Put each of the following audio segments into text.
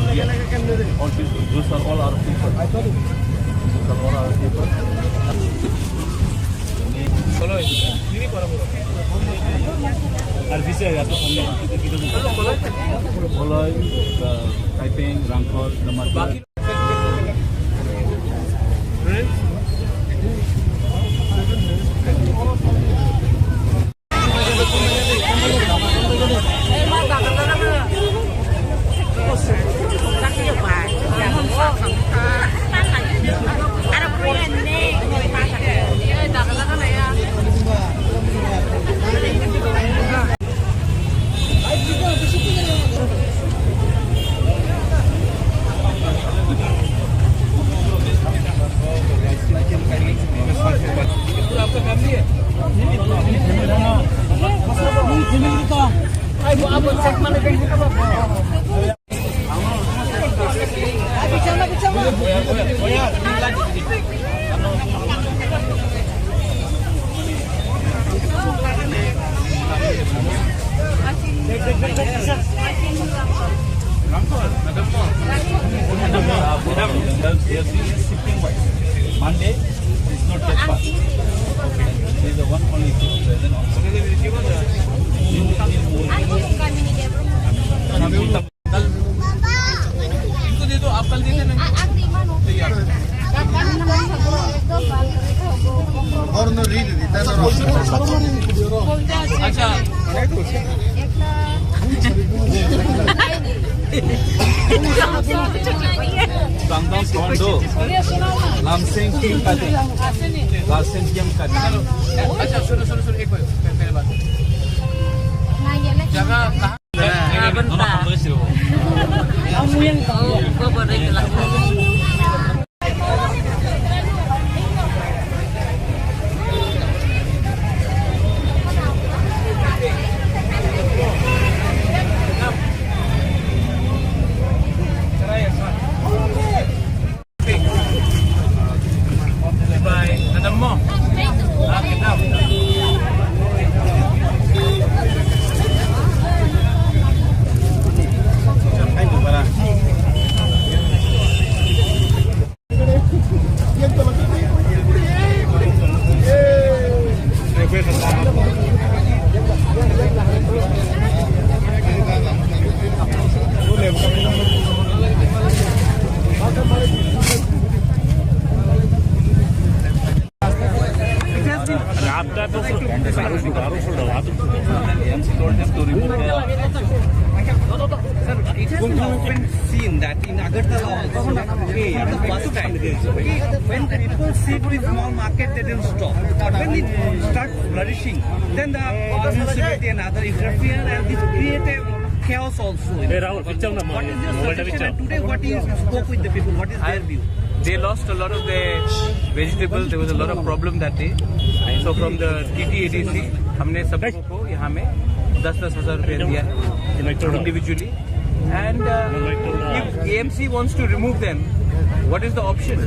All people. Those are all our people. Those are all our people. Follow it. Follow the Taiping, Rangkor, the Madras. Monday is not that fast. Okay. There is the one only present also. इनको दे दो, आप कल दे देना। और न read देता है। अच्छा। Bangdang Kondo, Lamseng Kim Kati, Lamseng Kim Kati. अच्छा सुनो एक बार पहले बात। जगह कहाँ? Kamu yang tahu, gua boleh jelas. It has been often seen that in Agartala also, at the first time, when people see the small market, they don't stop. But when it starts flourishing, then the municipality and other interfere, and this creates a chaos also. What is your suggestion? And today, what is spoke with the people? What is their view? They lost a lot of their vegetables. There was a lot of problem that day. So from the TTADC, हमने सबको को यहाँ में 10,000 रुपए दिया individually. And if AMC wants to remove them, what is the option?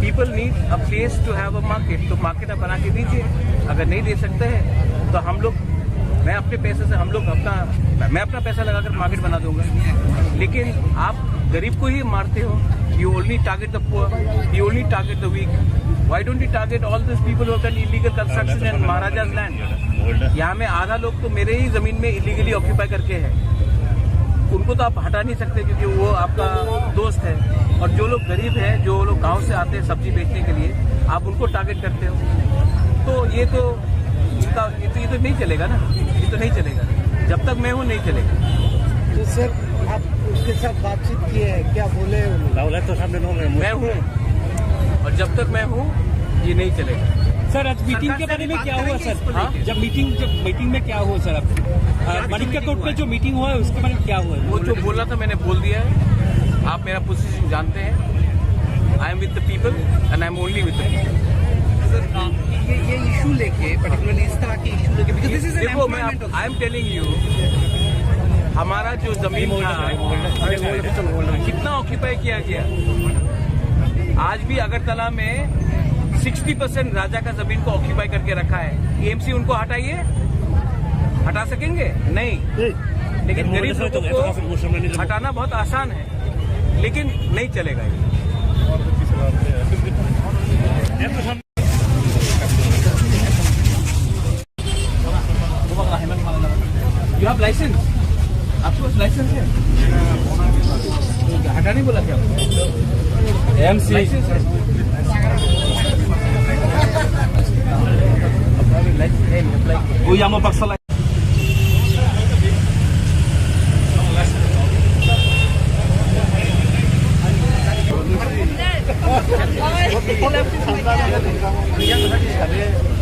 People need a place to have a market. तो market आप बना के दीजिए. अगर नहीं दे सकते हैं तो हम लोग, मैं अपने पैसे से, मैं अपना पैसा लगाकर मार्केट बना दूंगा. लेकिन आप गरीब को ही मारते हो. You only target the poor. You only target the weak. Why don't you target all these people who have done illegal construction in Maharaja's land? यहाँ में आधा लोग तो मेरे ही जमीन में इलीगली ऑक्यूपाई करके हैं. उनको तो आप हटा नहीं सकते क्योंकि वो आपका दोस्त है. और जो लोग गरीब हैं, जो लोग गांव से आते हैं सब्जी बेचने के लिए, आप उनको टारगेट करते हो. तो ये तो नहीं चलेगा ना. ये तो नहीं चलेगा. जब तक मैं हूँ नहीं चलेगा. तो सर आप उसके साथ बातचीत की है, क्या बोले? तो सामने मैं हूँ और जब तक मैं हूँ ये नहीं चलेगा. सर आज मीटिंग के बारे में क्या हुआ सर? जब मीटिंग में क्या हुआ सर? मणिका कोर्ट में जो मीटिंग हुआ है उसके बारे में क्या हुआ? वो जो बोला था मैंने बोल दिया है. आप मेरा पोजीशन जानते हैं. I am with the people and I am only with the people. Sir ये इशू लेके पर्टिकुलरली इस तरह के इशू लेके, देखो मैं आई एम टेलिंग यू, हमारा जो जमीन था कितना ऑक्यूपाई किया गया. आज भी अगरतला में 60% राजा का जमीन को ऑक्यूपाई करके रखा है. एएमसी उनको हटा सकेंगे? नहीं. लेकिन गरीब लोगों को हटाना बहुत आसान है, लेकिन नहीं चलेगा ये। You have license? आपके पास लाइसेंस है? हटा नहीं बोला क्या? एमसी लाइसेंस है? वो यहाँ बक्सा Yang tadi